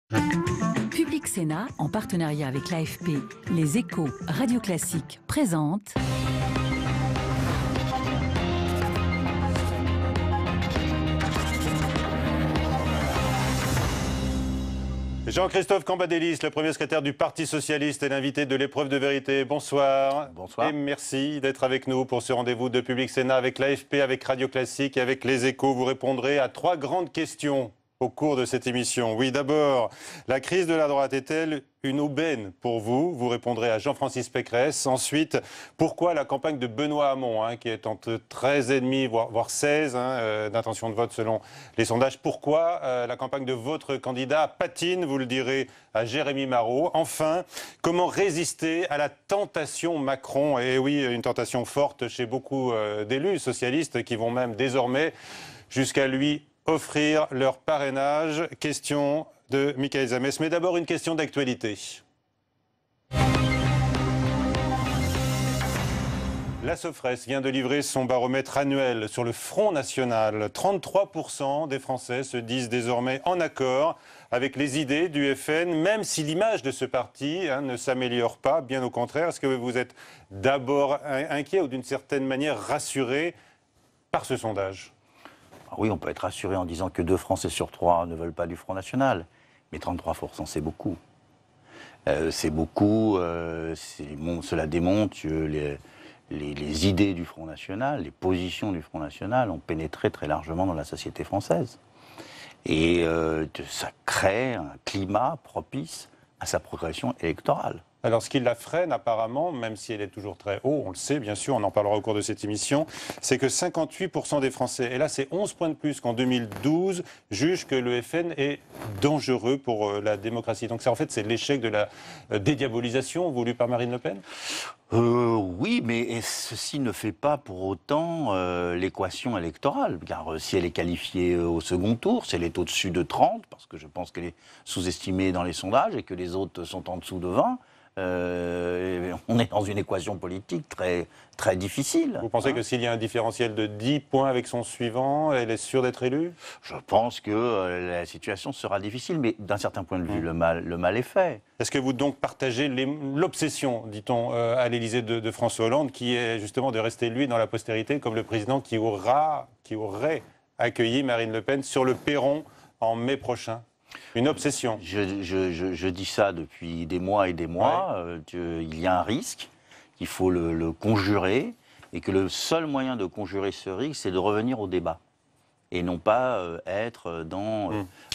Public Sénat, en partenariat avec l'AFP, Les Échos, Radio Classique, présente... Jean-Christophe Cambadélis, le premier secrétaire du Parti Socialiste et l'invité de l'épreuve de vérité. Bonsoir. Bonsoir. Et merci d'être avec nous pour ce rendez-vous de Public Sénat avec l'AFP, avec Radio Classique et avec Les Échos. Vous répondrez à 3 grandes questions au cours de cette émission. Oui, d'abord, la crise de la droite est-elle une aubaine pour vous? Vous répondrez à Jean-Francis Pécresse. Ensuite, pourquoi la campagne de Benoît Hamon, qui est entre 13,5 voire 16 d'intention de vote selon les sondages, pourquoi la campagne de votre candidat patine? Vous le direz à Jérémy Marot. Enfin, comment résister à la tentation Macron? Et oui, une tentation forte chez beaucoup d'élus socialistes qui vont même désormais jusqu'à lui offrir leur parrainage. Question de Michael Zamès. Mais d'abord, une question d'actualité. La Sofres vient de livrer son baromètre annuel sur le Front National. 33% des Français se disent désormais en accord avec les idées du FN, même si l'image de ce parti ne s'améliore pas, bien au contraire. Est-ce que vous êtes d'abord inquiet ou d'une certaine manière rassuré par ce sondage ? Oui, on peut être rassuré en disant que 2 Français sur 3 ne veulent pas du Front National. Mais 33%, c'est beaucoup. C'est beaucoup. Cela démontre que les idées du Front National, les positions du Front National ont pénétré très largement dans la société française. Et ça crée un climat propice à sa progression électorale. Alors, ce qui la freine, apparemment, même si elle est toujours très haut, on le sait, bien sûr, on en parlera au cours de cette émission, c'est que 58% des Français, et là c'est 11 points de plus qu'en 2012, jugent que le FN est dangereux pour la démocratie. Donc, ça, en fait, c'est l'échec de la dédiabolisation voulue par Marine Le Pen ? Oui, mais ceci ne fait pas pour autant l'équation électorale, car si elle est qualifiée au second tour, si elle est au-dessus de 30, parce que je pense qu'elle est sous-estimée dans les sondages et que les autres sont en dessous de 20, on est dans une équation politique très, très difficile. Vous pensez que s'il y a un différentiel de 10 points avec son suivant, elle est sûre d'être élue ? Je pense que la situation sera difficile, mais d'un certain point de vue, le mal est fait. Est-ce que vous donc partagez l'obsession, dit-on, à l'Élysée de François Hollande, qui est justement de rester lui dans la postérité comme le président qui aurait accueilli Marine Le Pen sur le perron en mai prochain ? Une obsession. Je dis ça depuis des mois et des mois, qu'il y a un risque, qu'il faut le conjurer, et que le seul moyen de conjurer ce risque, c'est de revenir au débat, et non pas être dans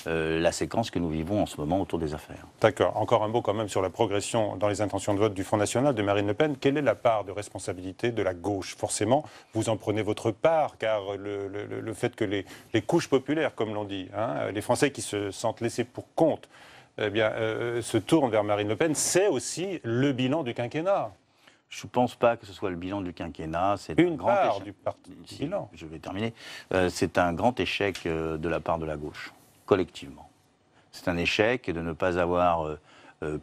la séquence que nous vivons en ce moment autour des affaires. D'accord. Encore un mot quand même sur la progression dans les intentions de vote du Front National de Marine Le Pen. Quelle est la part de responsabilité de la gauche? Forcément, vous en prenez votre part, car le fait que les couches populaires, comme l'on dit, les Français qui se sentent laissés pour compte, se tournent vers Marine Le Pen, c'est aussi le bilan du quinquennat. Je ne pense pas que ce soit le bilan du quinquennat. C'est une part du bilan. Je vais terminer. C'est un grand échec de la part de la gauche, collectivement. C'est un échec de ne pas avoir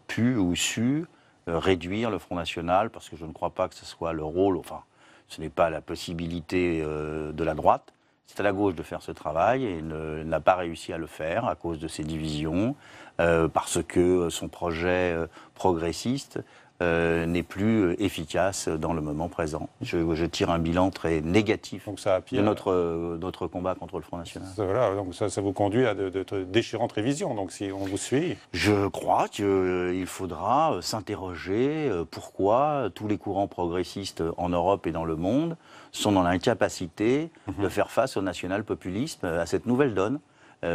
pu ou su réduire le Front National, parce que je ne crois pas que ce soit le rôle, enfin, ce n'est pas la possibilité de la droite. C'est à la gauche de faire ce travail et n'a pas réussi à le faire à cause de ses divisions, parce que son projet progressiste n'est plus efficace dans le moment présent. Je tire un bilan très négatif de notre combat contre le Front National. Voilà, donc ça vous conduit à de déchirantes révisions, donc si on vous suit. Je crois qu'il faudra s'interroger pourquoi tous les courants progressistes en Europe et dans le monde sont dans l'incapacité de faire face au national-populisme, à cette nouvelle donne. C'est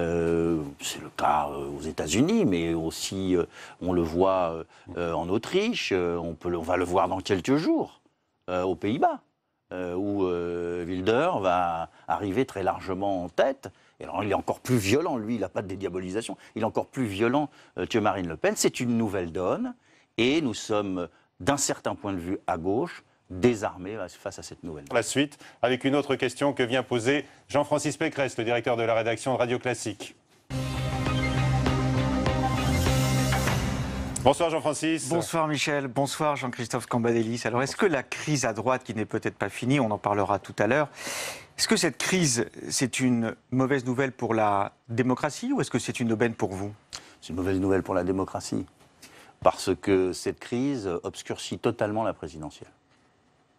le cas aux États-Unis, mais aussi on le voit en Autriche, on va le voir dans quelques jours aux Pays-Bas, où Wilders va arriver très largement en tête. Et alors il est encore plus violent, lui, il n'a pas de dédiabolisation, il est encore plus violent que Marine Le Pen. C'est une nouvelle donne, et nous sommes, d'un certain point de vue à gauche, désarmés face à cette nouvelle. La suite, avec une autre question que vient poser Jean-Francis Pécresse, le directeur de la rédaction de Radio Classique. Bonsoir Jean-Francis. Bonsoir Michel, bonsoir Jean-Christophe Cambadélis. Alors est-ce que la crise à droite, qui n'est peut-être pas finie, on en parlera tout à l'heure, est-ce que cette crise, c'est une mauvaise nouvelle pour la démocratie ou est-ce que c'est une aubaine pour vous ? C'est une mauvaise nouvelle pour la démocratie. Parce que cette crise obscurcit totalement la présidentielle.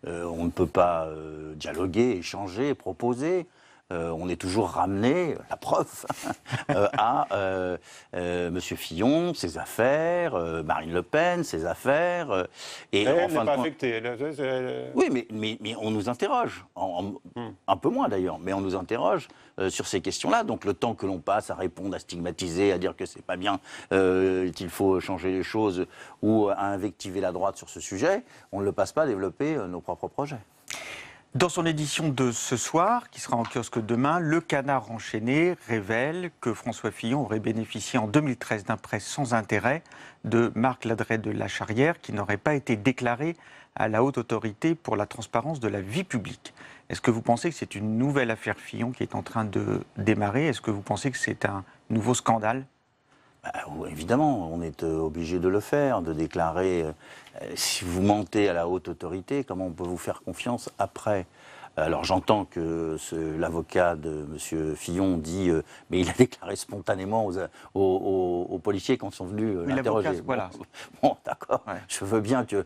On ne peut pas dialoguer, échanger, proposer. On est toujours ramené, la preuve, à M. Fillon, ses affaires, Marine Le Pen, ses affaires. Et elle n'est pas affectée. Oui, mais on nous interroge, un peu moins d'ailleurs, mais on nous interroge sur ces questions-là. Donc le temps que l'on passe à répondre, à stigmatiser, à dire que c'est pas bien, qu'il faut changer les choses ou à invectiver la droite sur ce sujet, on ne le passe pas à développer nos propres projets. Dans son édition de ce soir, qui sera en kiosque demain, Le Canard enchaîné révèle que François Fillon aurait bénéficié en 2013 d'un prêt sans intérêt de Marc Ladret de la Charrière qui n'aurait pas été déclaré à la Haute Autorité pour la transparence de la vie publique. Est-ce que vous pensez que c'est une nouvelle affaire Fillon qui est en train de démarrer? Est-ce que vous pensez que c'est un nouveau scandale? Évidemment, on est obligé de le faire, de déclarer. Si vous mentez à la haute autorité, comment on peut vous faire confiance après? Alors j'entends que l'avocat de M. Fillon dit mais il a déclaré spontanément aux policiers quand ils sont venus l'interroger. Voilà. Bon, d'accord. Ouais. Je veux bien que,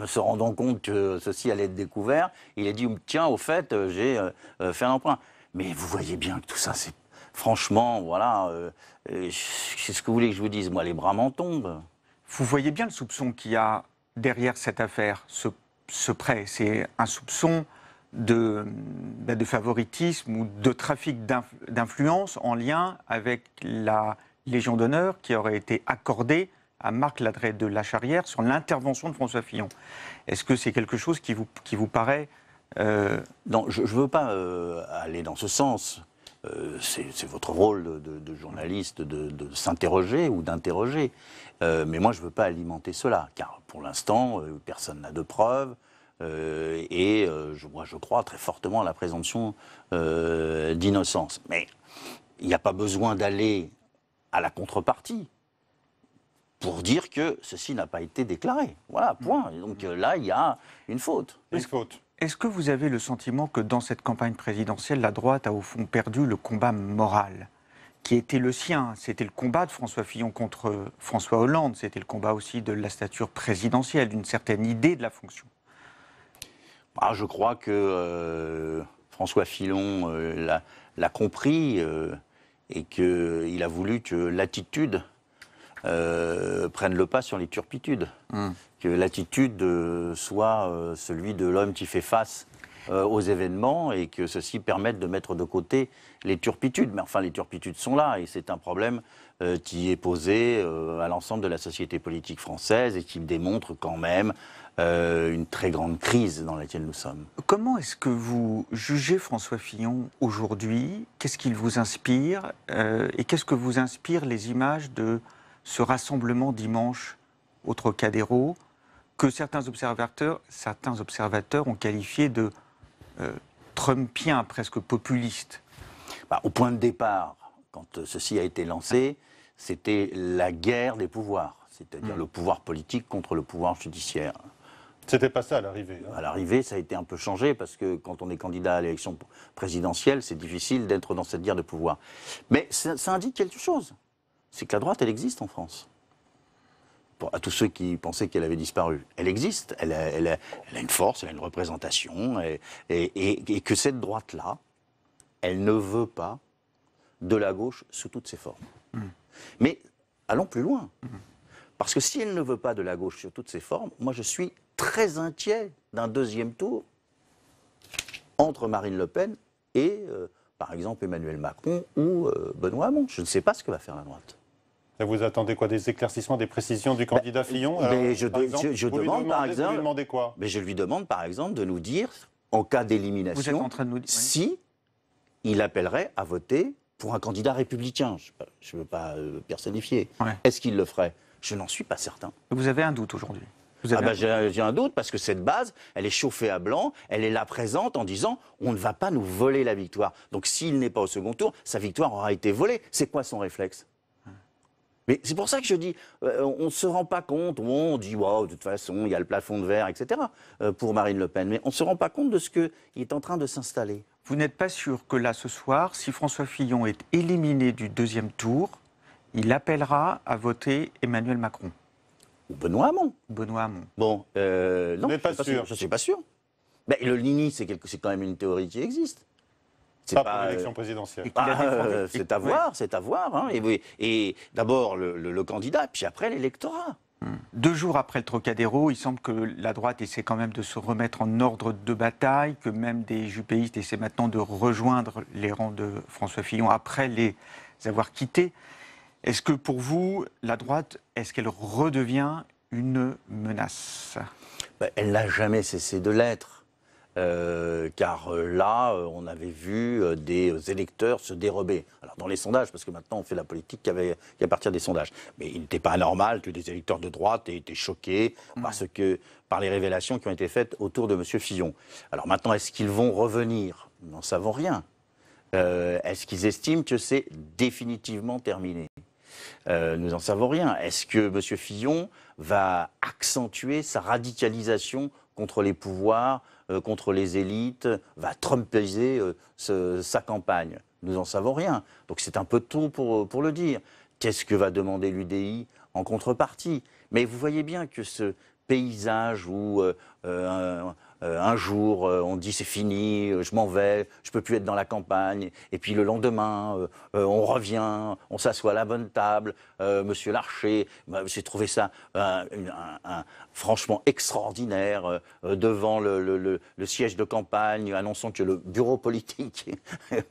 se rendant compte que ceci allait être découvert, il a dit tiens, au fait, j'ai fait un emprunt. Mais vous voyez bien que tout ça, c'est franchement, voilà. C'est ce que vous voulez que je vous dise, moi, les bras m'en tombent. Vous voyez bien le soupçon qu'il y a derrière cette affaire, ce prêt. C'est un soupçon de favoritisme ou de trafic d'influence en lien avec la Légion d'honneur qui aurait été accordée à Marc Ladret de la Charrière sur l'intervention de François Fillon. Est-ce que c'est quelque chose qui vous paraît... Non, je ne veux pas aller dans ce sens. C'est votre rôle de journaliste de s'interroger ou d'interroger. Mais moi, je ne veux pas alimenter cela, car pour l'instant, personne n'a de preuves. Moi, je crois très fortement à la présomption d'innocence. Mais il n'y a pas besoin d'aller à la contrepartie pour dire que ceci n'a pas été déclaré. Voilà, point. Et donc là, il y a une faute. Une faute. Est-ce que vous avez le sentiment que dans cette campagne présidentielle, la droite a au fond perdu le combat moral qui était le sien? C'était le combat de François Fillon contre François Hollande, c'était le combat aussi de la stature présidentielle, d'une certaine idée de la fonction. Je crois que François Fillon l'a compris et qu'il a voulu que l'attitude prenne le pas sur les turpitudes. Que l'attitude soit celui de l'homme qui fait face aux événements et que ceci permette de mettre de côté les turpitudes. Mais enfin, les turpitudes sont là et c'est un problème qui est posé à l'ensemble de la société politique française et qui démontre quand même une très grande crise dans laquelle nous sommes. Comment est-ce que vous jugez François Fillon aujourd'hui? Qu'est-ce qu'il vous inspire? Et qu'est-ce que vous inspirent les images de ce rassemblement dimanche au Trocadéro que certains observateurs ont qualifié de trumpien, presque populiste? Au point de départ, quand ceci a été lancé, c'était la guerre des pouvoirs, c'est-à-dire le pouvoir politique contre le pouvoir judiciaire. C'était pas ça à l'arrivée. À l'arrivée, ça a été un peu changé parce que quand on est candidat à l'élection présidentielle, c'est difficile d'être dans cette guerre de pouvoir. Mais ça indique quelque chose, c'est que la droite, elle existe en France. À tous ceux qui pensaient qu'elle avait disparu. Elle existe, elle a une force, elle a une représentation, et que cette droite-là, elle ne veut pas de la gauche sous toutes ses formes. Mais allons plus loin. Parce que si elle ne veut pas de la gauche sous toutes ses formes, moi je suis très inquiet d'un deuxième tour entre Marine Le Pen et, par exemple, Emmanuel Macron ou Benoît Hamon. Je ne sais pas ce que va faire la droite. Vous attendez quoi? Des éclaircissements, des précisions du candidat Fillon? Je demande par exemple. Vous lui demandez quoi? Je lui demande par exemple de nous dire, en cas d'élimination, Vous êtes en train de nous dire, si il appellerait à voter pour un candidat républicain. Je ne veux pas personnifier. Ouais. Est-ce qu'il le ferait? Je n'en suis pas certain. Vous avez un doute aujourd'hui? J'ai un doute parce que cette base, elle est chauffée à blanc, elle est là présente en disant on ne va pas nous voler la victoire. Donc s'il n'est pas au second tour, sa victoire aura été volée. C'est quoi son réflexe? Mais c'est pour ça que je dis, on ne se rend pas compte, on dit, wow, de toute façon, il y a le plafond de verre, etc., pour Marine Le Pen. Mais on ne se rend pas compte de ce qui est en train de s'installer. Vous n'êtes pas sûr que là, ce soir, si François Fillon est éliminé du deuxième tour, il appellera à voter Emmanuel Macron. Ou Benoît Hamon. Benoît Hamon. Bon, non, Vous n'êtes pas sûr. je ne suis pas sûr. Mais le Nini, c'est quand même une théorie qui existe. Pas pour l'élection présidentielle. C'est à voir, c'est à voir. Hein. Et d'abord le candidat, puis après l'électorat. 2 jours après le Trocadéro, il semble que la droite essaie quand même de se remettre en ordre de bataille, que même des jupéistes essaient maintenant de rejoindre les rangs de François Fillon après les avoir quittés. Est-ce que pour vous, la droite, est-ce qu'elle redevient une menace ? Elle n'a jamais cessé de l'être. Car là, on avait vu des électeurs se dérober. Alors dans les sondages, parce que maintenant on fait la politique qu'à partir des sondages. Mais il n'était pas anormal que des électeurs de droite aient été choqués par les révélations qui ont été faites autour de M. Fillon. Alors maintenant, est-ce qu'ils vont revenir ? Nous n'en savons rien. Est-ce qu'ils estiment que c'est définitivement terminé ? Nous n'en savons rien. Est-ce que M. Fillon va accentuer sa radicalisation contre les pouvoirs, contre les élites, va trumpaiser sa campagne? Nous n'en savons rien. Donc c'est un peu tôt pour le dire. Qu'est-ce que va demander l'UDI en contrepartie? Mais vous voyez bien que ce paysage où un jour on dit c'est fini, je m'en vais, je ne peux plus être dans la campagne, et puis le lendemain on revient, on s'assoit à la bonne table, Monsieur Larcher, j'ai trouvé ça franchement extraordinaire, devant le siège de campagne, annonçant que le bureau politique,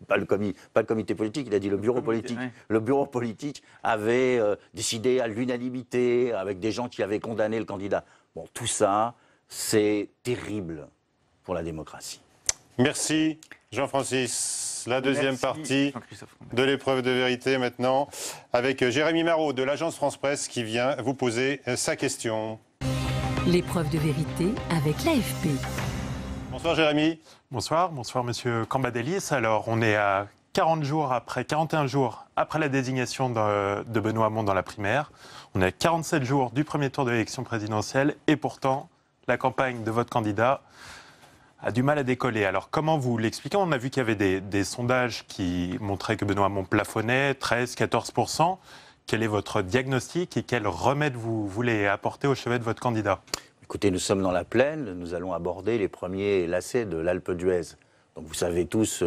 pas le comité politique, il a dit le bureau politique, le bureau politique avait décidé à l'unanimité, avec des gens qui avaient condamné le candidat. Bon, tout ça, c'est terrible pour la démocratie. Merci Jean-Francis. La deuxième partie de l'épreuve de vérité maintenant, avec Jérémy Marot de l'agence France Presse qui vient vous poser sa question. L'épreuve de vérité avec l'AFP. Bonsoir Jérémy. Bonsoir Monsieur Cambadélis. Alors on est à 41 jours après la désignation de Benoît Hamon dans la primaire. On est à 47 jours du premier tour de l'élection présidentielle et pourtant, la campagne de votre candidat a du mal à décoller. Alors comment vous l'expliquez? On a vu qu'il y avait des sondages qui montraient que Benoît Hamon plafonnait, 13-14%. Quel est votre diagnostic et quel remède vous voulez apporter au chevet de votre candidat? Écoutez, nous sommes dans la plaine, nous allons aborder les premiers lacets de l'Alpe d'Huez. Donc vous savez tous,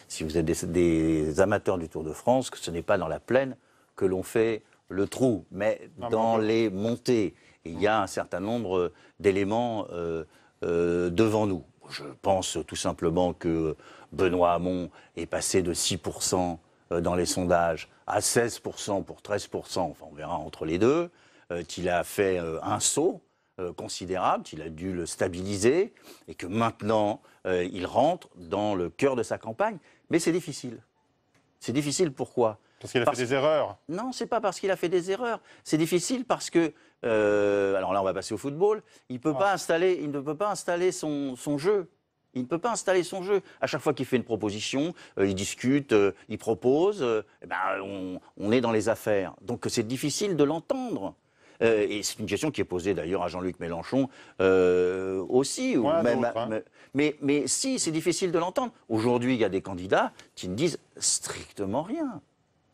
si vous êtes des amateurs du Tour de France, que ce n'est pas dans la plaine que l'on fait le trou, mais dans les montées. Et il y a un certain nombre d'éléments devant nous. Je pense tout simplement que Benoît Hamon est passé de 6% dans les sondages à 16% pour 13%, enfin on verra entre les deux, qu'il a fait un saut considérable, qu'il a dû le stabiliser, et que maintenant il rentre dans le cœur de sa campagne. Mais c'est difficile. C'est difficile pourquoi? Parce qu'il a fait des erreurs. Non, c'est pas parce qu'il a fait des erreurs. C'est difficile parce que, alors là on va passer au football, il ne peut pas installer son jeu. Il ne peut pas installer son jeu. À chaque fois qu'il fait une proposition, il discute, il propose, on est dans les affaires. Donc c'est difficile de l'entendre. Et c'est une question qui est posée d'ailleurs à Jean-Luc Mélenchon aussi. Mais si, c'est difficile de l'entendre. Aujourd'hui, il y a des candidats qui ne disent strictement rien.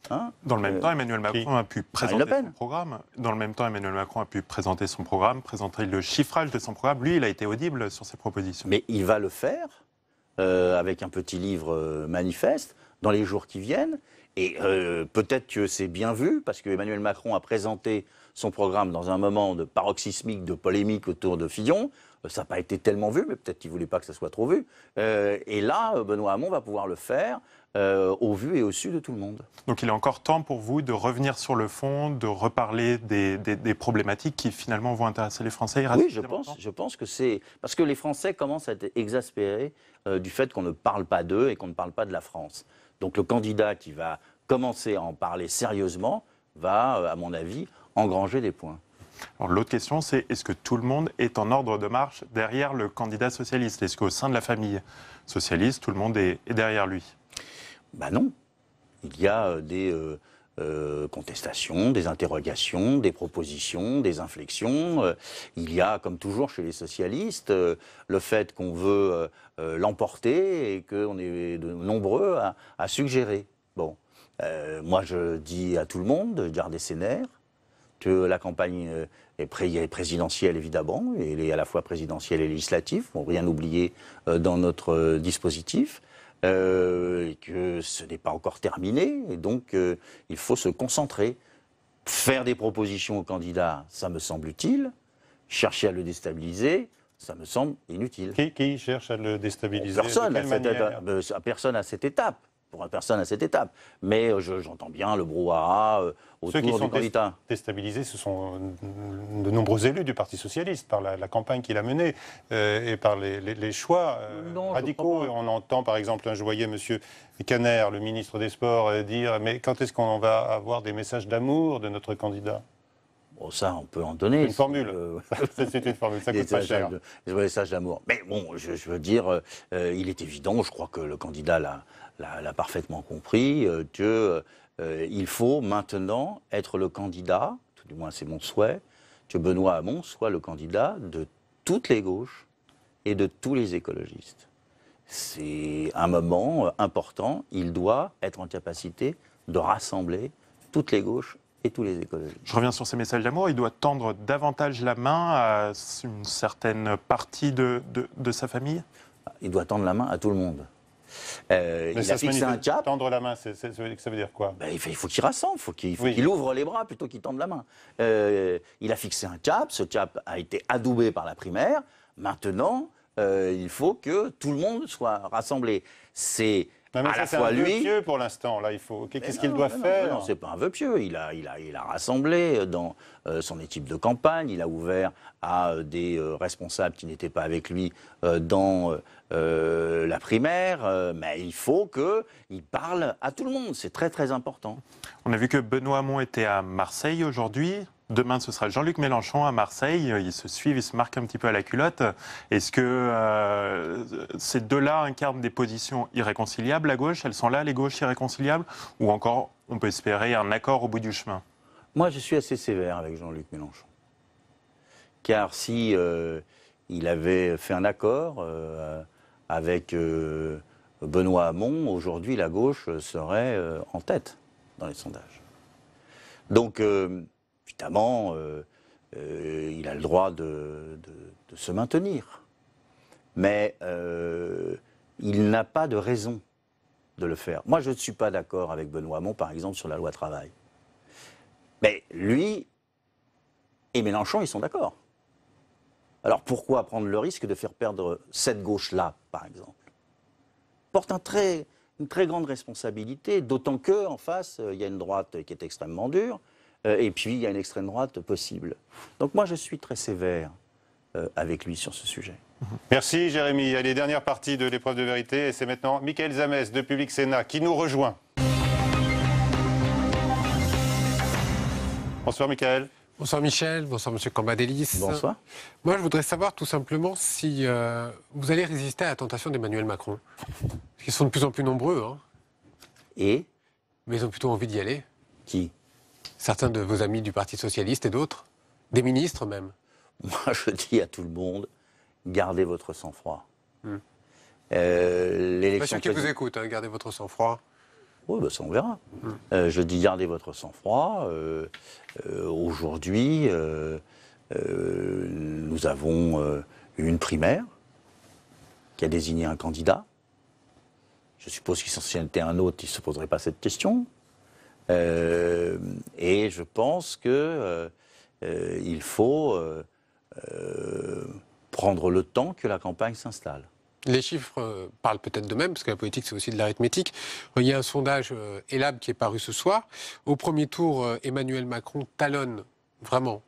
Hein? Dans le même temps, Emmanuel Macron a pu présenter son programme. Dans le même temps, Emmanuel Macron a pu présenter son programme, présenter le chiffrage de son programme. Lui, il a été audible sur ses propositions. Mais il va le faire avec un petit livre manifeste dans les jours qui viennent. Et peut-être que c'est bien vu, parce que Emmanuel Macron a présenté son programme dans un moment de paroxysmique, de polémique autour de Fillon. Ça n'a pas été tellement vu, mais peut-être qu'il ne voulait pas que ça soit trop vu. Et là, Benoît Hamon va pouvoir le faire au vu et au su de tout le monde. Donc il est encore temps pour vous de revenir sur le fond, de reparler des problématiques qui finalement vont intéresser les Français. Oui, je pense que c'est... Parce que les Français commencent à être exaspérés du fait qu'on ne parle pas d'eux et qu'on ne parle pas de la France. Donc le candidat qui va commencer à en parler sérieusement va, à mon avis, engranger des points. Alors, l'autre question, c'est est-ce que tout le monde est en ordre de marche derrière le candidat socialiste? Est-ce qu'au sein de la famille socialiste, tout le monde est derrière lui? Ben non. Il y a des contestations, des interrogations, des propositions, des inflexions. Il y a, comme toujours chez les socialistes, le fait qu'on veut l'emporter et qu'on est nombreux à suggérer. Bon. Moi, je dis à tout le monde de garder ses nerfs, que la campagne est présidentielle, évidemment, et elle est à la fois présidentielle et législative, il ne faut rien oublier dans notre dispositif, et que ce n'est pas encore terminé, et donc il faut se concentrer. Faire des propositions aux candidats, ça me semble utile. Chercher à le déstabiliser, ça me semble inutile. Qui cherche à le déstabiliser? Personne, De quelle manière? personne à cette étape. Pour personne à cette étape. Mais j'entends bien le brouhaha Ceux qui autour sont du candidat. déstabilisés, ce sont de nombreux élus du Parti socialiste, par la campagne qu'il a menée et par les choix Non, je radicaux. crois pas. On entend par exemple, je voyais M. Caner, le ministre des Sports, dire « Mais quand est-ce qu'on va avoir des messages d'amour de notre candidat ?» Bon, ça, on peut en donner. Une formule. C'est une formule, ça coûte pas cher. Des messages d'amour. Mais bon, je veux dire, il est évident, je crois que le candidat l'a parfaitement compris, qu'il faut maintenant être le candidat, tout du moins c'est mon souhait, que Benoît Hamon soit le candidat de toutes les gauches et de tous les écologistes. C'est un moment important, il doit être en capacité de rassembler toutes les gauches et tous les écologistes. Je reviens sur ces messages d'amour. Il doit tendre davantage la main à une certaine partie de sa famille? Il doit tendre la main à tout le monde. Mais il ça a se fixé un manifeste. cap. Tendre la main, ça veut dire quoi? Ben, il faut qu'il rassemble, il faut Oui. qu'il ouvre les bras plutôt qu'il tende la main. Il a fixé un cap, ce cap a été adoubé par la primaire. Maintenant, il faut que tout le monde soit rassemblé. C'est Non, mais à ça, la c'est fois un vœu lui. pieux pour l'instant. Là, qu'est-ce qu'il Non, doit non, faire? Non, c'est pas un vœu pieux. Il a rassemblé dans son équipe de campagne. Il a ouvert à des responsables qui n'étaient pas avec lui dans la primaire. Mais il faut qu'il parle à tout le monde. C'est très, très important. On a vu que Benoît Hamon était à Marseille aujourd'hui. Demain, ce sera Jean-Luc Mélenchon à Marseille. Ils se suivent, ils se marquent un petit peu à la culotte. Est-ce que ces deux-là incarnent des positions irréconciliables à gauche? Elles sont là, les gauches irréconciliables? Ou encore, on peut espérer un accord au bout du chemin? Moi, je suis assez sévère avec Jean-Luc Mélenchon. Car si il avait fait un accord avec Benoît Hamon, aujourd'hui, la gauche serait en tête dans les sondages. Donc, évidemment, il a le droit de se maintenir. Mais il n'a pas de raison de le faire. Moi, je ne suis pas d'accord avec Benoît Hamon, par exemple, sur la loi travail. Mais lui et Mélenchon, ils sont d'accord. Alors pourquoi prendre le risque de faire perdre cette gauche-là, par exemple? Porte une très grande responsabilité, d'autant qu'en face, il y a une droite qui est extrêmement dure, et puis il y a une extrême droite possible. Donc moi, je suis très sévère avec lui sur ce sujet. Merci Jérémy. Allez, dernière partie de l'épreuve de vérité, et c'est maintenant Mickaël Zamès de Public Sénat qui nous rejoint. Bonsoir Mickaël. Bonsoir Michel, bonsoir Monsieur Cambadélis. Bonsoir. Moi, je voudrais savoir tout simplement si vous allez résister à la tentation d'Emmanuel Macron. Parce qu'ils sont de plus en plus nombreux, hein, Et mais ils ont plutôt envie d'y aller. qui? Certains de vos amis du Parti Socialiste et d'autres. Des ministres même. Moi, je dis à tout le monde, gardez votre sang-froid. Pas L'élection ceux qui vous écoutent, hein, gardez votre sang-froid. Oui, ben ça on verra. Je dis gardez votre sang-froid. Aujourd'hui, nous avons eu une primaire qui a désigné un candidat. Je suppose qu'il s'en était un autre, il ne se poserait pas cette question. Et je pense que il faut prendre le temps que la campagne s'installe. Les chiffres parlent peut-être d'eux-mêmes, parce que la politique, c'est aussi de l'arithmétique. Il y a un sondage ELAB qui est paru ce soir. Au premier tour, Emmanuel Macron talonne vraiment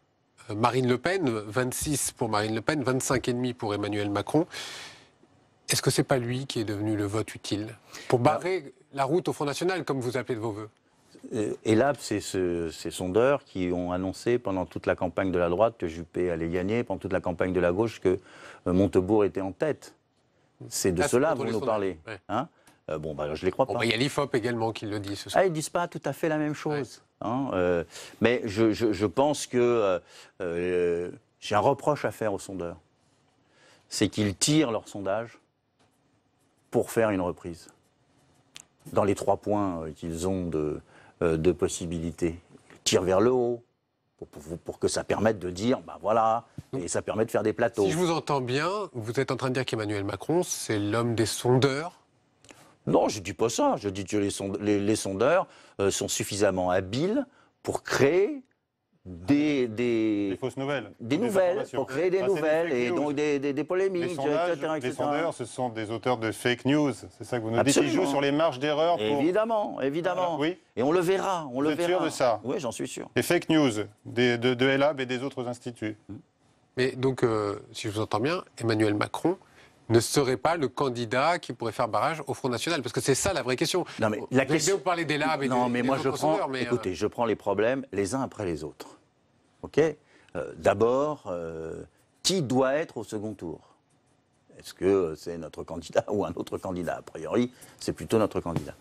Marine Le Pen, 26 pour Marine Le Pen, 25,5 pour Emmanuel Macron. Est-ce que ce n'est pas lui qui est devenu le vote utile pour barrer la route au Front National, comme vous appelez de vos voeux? Et là, c'est ces sondeurs qui ont annoncé pendant toute la campagne de la droite que Juppé allait gagner, pendant toute la campagne de la gauche que Montebourg était en tête. C'est de cela que vous nous parlez. Ouais. Hein bon, bah, je ne les crois pas. Il y a l'IFOP également qui le dit ce soir. Ils ne disent pas tout à fait la même chose. Ouais. Hein, mais je pense que j'ai un reproche à faire aux sondeurs. C'est qu'ils tirent leur sondage pour faire une reprise. dans les 3 points qu'ils ont de possibilités. Ils tirent vers le haut, pour que ça permette de dire, ben voilà, et ça permet de faire des plateaux. Si je vous entends bien, vous êtes en train de dire qu'Emmanuel Macron, c'est l'homme des sondeurs? Non, je ne dis pas ça. Je dis que les sondeurs sont suffisamment habiles pour créer des fausses nouvelles. Des nouvelles, pour créer des nouvelles et donc des polémiques, Les sondeurs, ce sont des auteurs de fake news, c'est ça que vous nous dites. Ils jouent sur les marges d'erreur. Évidemment, évidemment. Oui. Et on le verra, on le verra. Vous êtes sûr de ça? Oui, j'en suis sûr. Les fake news de Elab et des autres instituts. Mais donc, si je vous entends bien, Emmanuel Macron ne serait pas le candidat qui pourrait faire barrage au Front National? Parce que c'est ça la vraie question. Non, mais la question... Vous parlez d'Elab et non, mais moi je prends... sondeurs, mais Écoutez, je prends les problèmes les uns après les autres. OK? D'abord, qui doit être au second tour? Est-ce que c'est notre candidat ou un autre candidat? A priori, c'est plutôt notre candidat.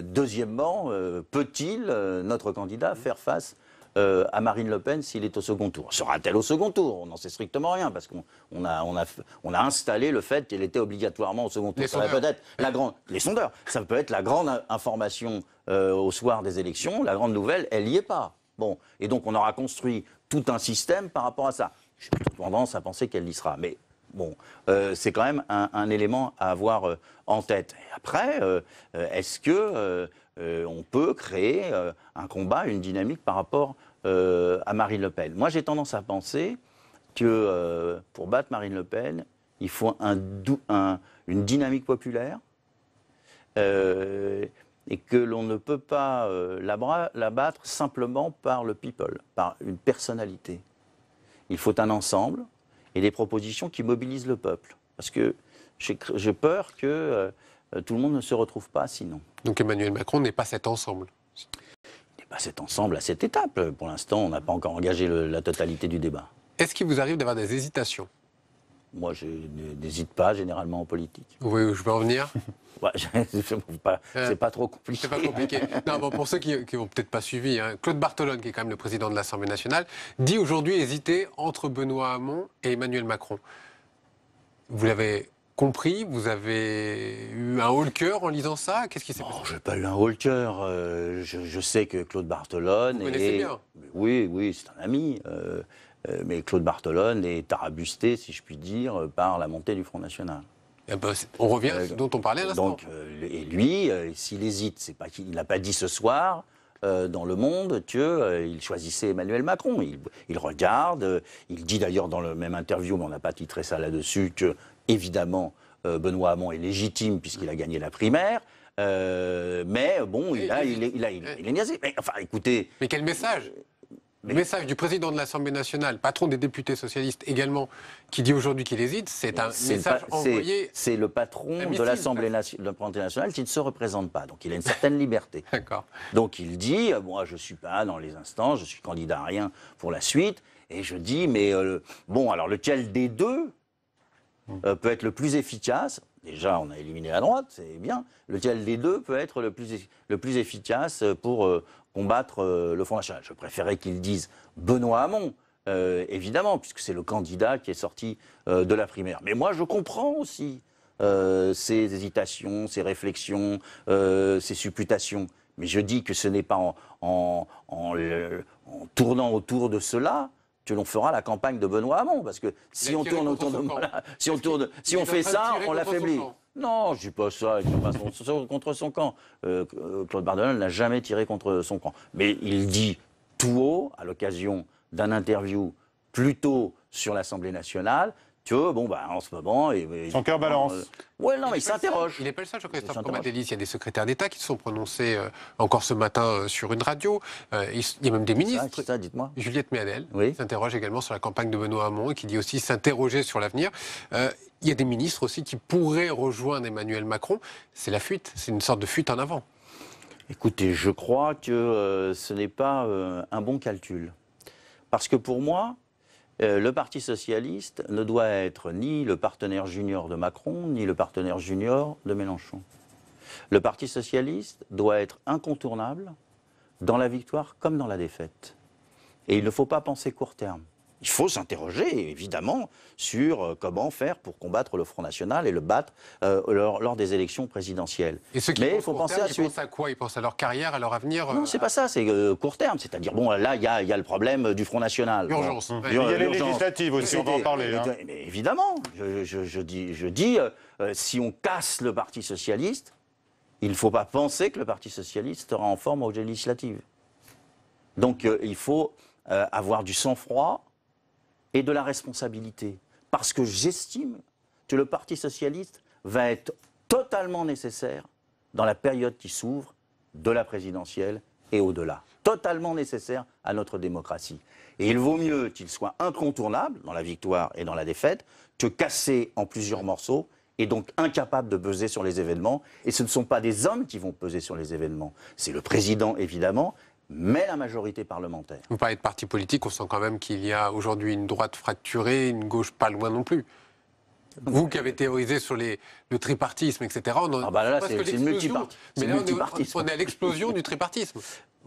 Deuxièmement, peut-il, notre candidat, faire face à Marine Le Pen s'il est au second tour? Sera-t-elle au second tour? On n'en sait strictement rien, parce qu'on a installé le fait qu'elle était obligatoirement au second tour. Ça peut être les sondeurs. Ça peut être la grande information au soir des élections. La grande nouvelle, elle n'y est pas. Bon, et donc on aura construit tout un système par rapport à ça. J'ai plutôt tendance à penser qu'elle y sera. Mais bon, c'est quand même un élément à avoir en tête. Et après, est-ce que on peut créer un combat, une dynamique par rapport à Marine Le Pen? Moi, j'ai tendance à penser que pour battre Marine Le Pen, il faut une dynamique populaire et que l'on ne peut pas la battre simplement par le people, par une personnalité. Il faut un ensemble et des propositions qui mobilisent le peuple. Parce que j'ai peur que tout le monde ne se retrouve pas sinon. Donc Emmanuel Macron n'est pas cet ensemble? Il n'est pas cet ensemble à cette étape. Pour l'instant, on n'a pas encore engagé la totalité du débat. Est-ce qu'il vous arrive d'avoir des hésitations? Moi, je n'hésite pas généralement en politique. Vous voyez où je veux en venir? Ouais, c'est pas trop compliqué. C'est pas compliqué. Non, bon, pour ceux qui n'ont peut-être pas suivi, hein, Claude Barthelone, qui est quand même le président de l'Assemblée nationale, dit aujourd'hui hésiter entre Benoît Hamon et Emmanuel Macron. Vous l'avez compris? Vous avez eu un haut-le-cœur en lisant ça? Qu'est-ce qui s'est passé? Je n'ai pas eu un haut-le-cœur. Je sais que Claude Barthelone... Vous connaissez bien? Oui, c'est un ami. Mais Claude Barthelone est tarabusté, si je puis dire, par la montée du Front National. Eh ben, on revient à ce dont on parlait à l'instant. Donc, et lui, s'il hésite, c'est pas qu'il n'a pas dit ce soir dans Le Monde qu'il choisissait Emmanuel Macron. Il regarde, il dit d'ailleurs dans le même interview, mais on n'a pas titré ça là-dessus, que évidemment Benoît Hamon est légitime puisqu'il a gagné la primaire. Mais bon, il est niaisé. Mais enfin, écoutez... Mais quel message? Le message du président de l'Assemblée nationale, patron des députés socialistes également, qui dit aujourd'hui qu'il hésite, c'est un message envoyé... C'est le patron de l'Assemblée nationale qui ne se représente pas. Donc il a une certaine liberté. D'accord. Donc il dit, moi je ne suis pas dans les instances, je suis candidat à rien pour la suite. Et je dis, mais bon, alors lequel des deux peut être le plus efficace? Déjà, on a éliminé la droite, c'est bien. Lequel des deux peut être le plus efficace pour combattre le Front National? Je préférais qu'ils disent Benoît Hamon, évidemment, puisque c'est le candidat qui est sorti de la primaire. Mais moi, je comprends aussi ces hésitations, ces réflexions, ces supputations. Mais je dis que ce n'est pas en tournant autour de cela que l'on fera la campagne de Benoît Hamon, parce que si on tourne autour de si on fait ça, on l'affaiblit. Non, je ne dis pas ça, il ne tire pas contre son camp. Claude Barthelone n'a jamais tiré contre son camp. Mais il dit tout haut, à l'occasion d'un interview plutôt sur l'Assemblée nationale, que, bon, bah, en ce moment... Son cœur balance. Ouais, non, mais il s'interroge. Il n'est pas le seul, Jean-Christophe Cambadélis. Il y a des secrétaires d'État qui se sont prononcés encore ce matin sur une radio. Il y a même des ministres. Ça, dites-moi. Juliette Méadel oui. s'interroge également sur la campagne de Benoît Hamon et qui dit aussi s'interroger sur l'avenir. Il y a des ministres aussi qui pourraient rejoindre Emmanuel Macron. C'est la fuite, c'est une sorte de fuite en avant. Écoutez, je crois que ce n'est pas un bon calcul. Parce que pour moi... le Parti socialiste ne doit être ni le partenaire junior de Macron, ni le partenaire junior de Mélenchon. Le Parti socialiste doit être incontournable dans la victoire comme dans la défaite. Et il ne faut pas penser court terme. Il faut s'interroger, évidemment, sur comment faire pour combattre le Front National et le battre lors des élections présidentielles. Et ceux qui Mais il pensent faut court penser terme, à ils suite. pensent à quoi? Ils pensent à leur carrière, à leur avenir? Non, c'est pas ça, c'est court terme. C'est-à-dire, bon, là, il y a le problème du Front National. Urgence. Bon, Ouais. Il y a les l'urgence. législatives aussi, on va en parler. Hein. Mais évidemment, je dis si on casse le Parti socialiste, il ne faut pas penser que le Parti socialiste sera en forme aux législatives. Donc il faut avoir du sang-froid et de la responsabilité. Parce que j'estime que le Parti socialiste va être totalement nécessaire dans la période qui s'ouvre de la présidentielle et au-delà. Totalement nécessaire à notre démocratie. Et il vaut mieux qu'il soit incontournable dans la victoire et dans la défaite que cassé en plusieurs morceaux et donc incapable de peser sur les événements. Et ce ne sont pas des hommes qui vont peser sur les événements. C'est le président, évidemment, mais la majorité parlementaire. Vous parlez de partis politiques, on sent quand même qu'il y a aujourd'hui une droite fracturée, une gauche pas loin non plus. Vous qui avez théorisé sur le tripartisme, etc. Ah bah là, c'est le multipartisme. Mais là, on est à l'explosion du tripartisme.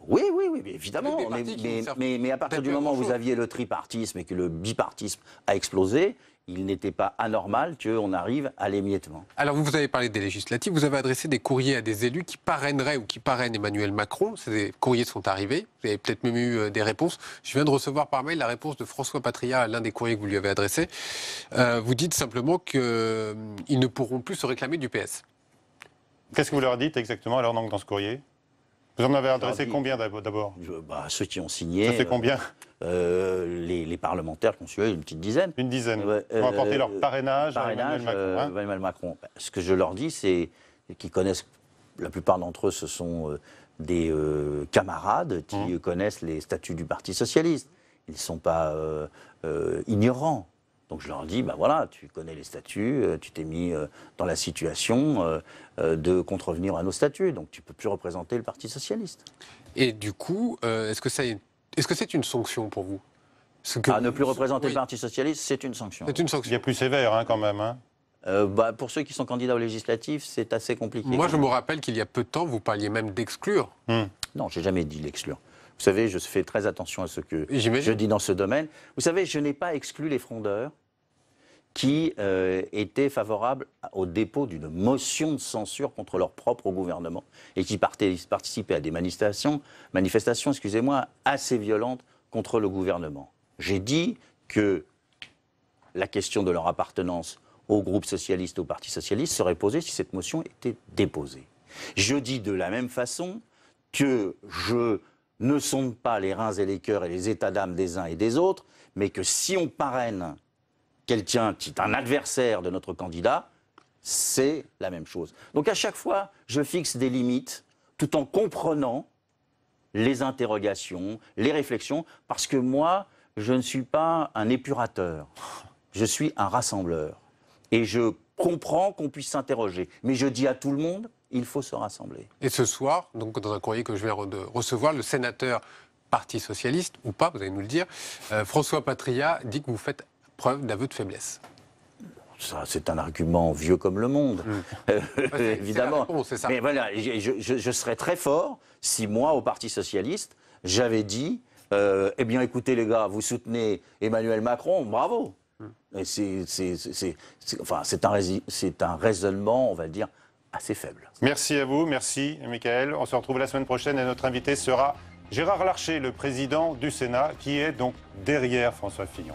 Oui, évidemment. Des partis qui servent Mais à partir du moment où vous aviez le tripartisme et que le bipartisme a explosé, il n'était pas anormal qu'on arrive à l'émiettement. Alors, vous avez parlé des législatives, vous avez adressé des courriers à des élus qui parraineraient ou qui parrainent Emmanuel Macron. Ces courriers sont arrivés, vous avez peut-être même eu des réponses. Je viens de recevoir par mail la réponse de François Patria à l'un des courriers que vous lui avez adressés. Vous dites simplement qu'ils ne pourront plus se réclamer du PS. Qu'est-ce que vous leur dites exactement alors donc, dans ce courrier? Vous en avez adressé combien d'abord? Ceux qui ont signé. Ça fait combien? Les parlementaires qui ont suivi, une petite dizaine. Une dizaine. Ils ont apporté leur parrainage à Emmanuel Macron. Emmanuel Macron. Ce que je leur dis, c'est qu'ils connaissent, la plupart d'entre eux, ce sont des camarades qui connaissent les statuts du Parti socialiste. Ils ne sont pas ignorants. Donc je leur dis, ben voilà, tu connais les statuts, tu t'es mis dans la situation de contrevenir à nos statuts, donc tu ne peux plus représenter le Parti socialiste. Et du coup, est-ce que c'est une sanction pour vous? Ne plus représenter le Parti socialiste, c'est une sanction. C'est une sanction. Il y a plus sévère hein, quand même. Hein. Pour ceux qui sont candidats aux législatives, c'est assez compliqué. Moi, je me rappelle qu'il y a peu de temps, vous parliez même d'exclure. Non, je n'ai jamais dit l'exclure. Vous savez, je fais très attention à ce que je dis dans ce domaine. Vous savez, je n'ai pas exclu les frondeurs qui étaient favorables au dépôt d'une motion de censure contre leur propre gouvernement et qui participaient à des manifestations assez violentes contre le gouvernement. J'ai dit que la question de leur appartenance au groupe socialiste, au Parti socialiste, serait posée si cette motion était déposée. Je dis de la même façon que je ne sonde pas les reins et les cœurs et les états d'âme des uns et des autres, mais que si on parraine quelqu'un qui est un adversaire de notre candidat, c'est la même chose. Donc à chaque fois, je fixe des limites tout en comprenant les interrogations, les réflexions, parce que moi, je ne suis pas un épurateur, je suis un rassembleur. Et je comprends qu'on puisse s'interroger. Mais je dis à tout le monde, il faut se rassembler. Et ce soir, donc dans un courrier que je viens de recevoir, le sénateur Parti socialiste, ou pas, vous allez nous le dire, François Patria dit que vous faites preuve d'aveu de faiblesse. Ça, c'est un argument vieux comme le monde, évidemment. C'est ça. Mais voilà, je serais très fort si moi, au Parti socialiste, j'avais dit, eh bien écoutez les gars, vous soutenez Emmanuel Macron, bravo. C'est un raisonnement, on va dire, assez faible. Merci à vous, merci Mickaël. On se retrouve la semaine prochaine et notre invité sera Gérard Larcher, le président du Sénat, qui est donc derrière François Fillon.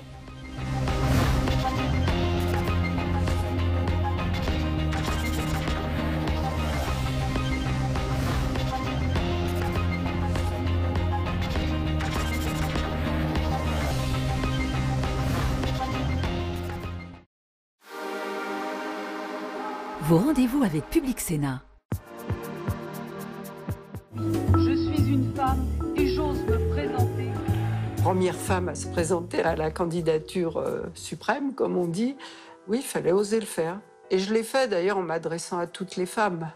Vos rendez-vous avec Public Sénat. Je suis une femme et j'ose me présenter. Première femme à se présenter à la candidature suprême, comme on dit. Oui, il fallait oser le faire. Et je l'ai fait d'ailleurs en m'adressant à toutes les femmes,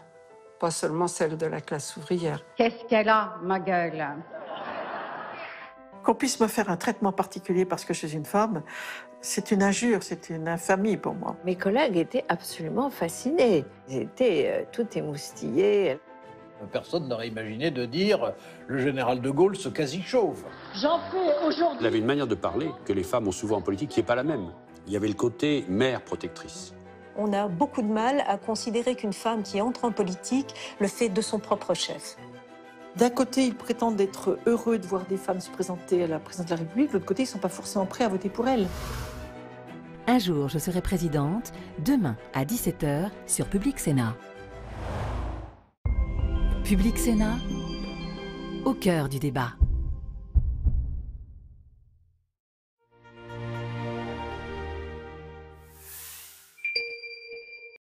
pas seulement celles de la classe ouvrière. Qu'est-ce qu'elle a, ma gueule? Qu'on puisse me faire un traitement particulier parce que je suis une femme, c'est une injure, c'est une infamie pour moi. Mes collègues étaient absolument fascinés. Ils étaient tout émoustillés. Personne n'aurait imaginé de dire le général de Gaulle se quasi-chauve. J'en fais aujourd'hui. Il avait une manière de parler que les femmes ont souvent en politique qui n'est pas la même. Il y avait le côté mère protectrice. On a beaucoup de mal à considérer qu'une femme qui entre en politique le fait de son propre chef. D'un côté, ils prétendent être heureux de voir des femmes se présenter à la présidence de la République, de l'autre côté, ils ne sont pas forcément prêts à voter pour elles. Un jour, je serai présidente, demain à 17h sur Public Sénat. Public Sénat, au cœur du débat.